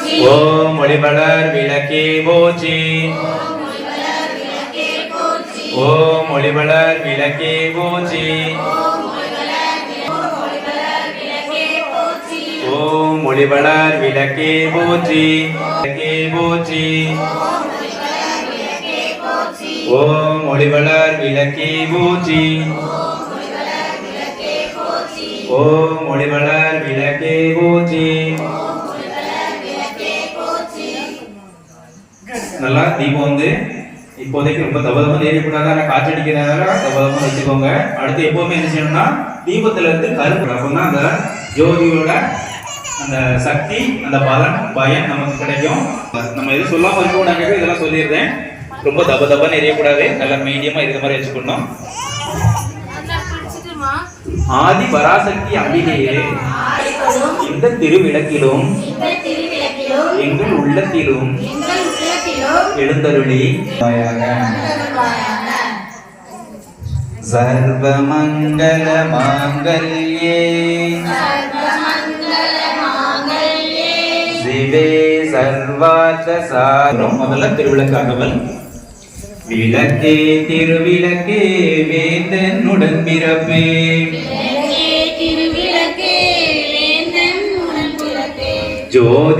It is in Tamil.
ஓம் ஒளிவளர் விளக்கே போற்றி. ஓம் ஒளிவளர் விளக்கே போற்றி. ஓம் ஒளிவளர் விளக்கே போற்றி. விளக்கே போற்றி. ஓம் ஒளிவளர் விளக்கே போற்றி. ஓம் ஒளிவளர் விளக்கே போற்றி. நல்லா தீபம் வந்து இப்போதைக்கு ரொம்ப தபதமா ஏறிக்கூடாது, ஆனால் காற்றடிக்கிறதால தபதமா வச்சுக்கோங்க. அடுத்து எப்பவுமே என்ன செய்யணும்னா தீபத்துல இருந்து கருப்பு அப்பதான் அந்த ஜோதியோட அந்த சக்தி, அந்த பலன், பயன் நமக்கு கிடைக்கும். நம்ம எதுவும் சொல்லாம இருக்கக்கூடாது, இதெல்லாம் சொல்லிடுறேன். ரொம்ப தபதபான்னு எரியக்கூடாது, நல்லா மீடியமா இருக்கிற மாதிரி வச்சுக்கணும். ஆதி பராசக்தி அம்பிகையே, இந்த திருவிளக்கிலும் எங்கள் உள்ளத்திலும் எழுந்தருளி சர்வமங்கல மாங்கல்யே சிவே சர்வார்த்த சாரம். முதல்ல திருவிளக்கு அகவல். விளக்கே திருவிளக்கே வேந்தனுடன் பிறப்பே, ஜோதி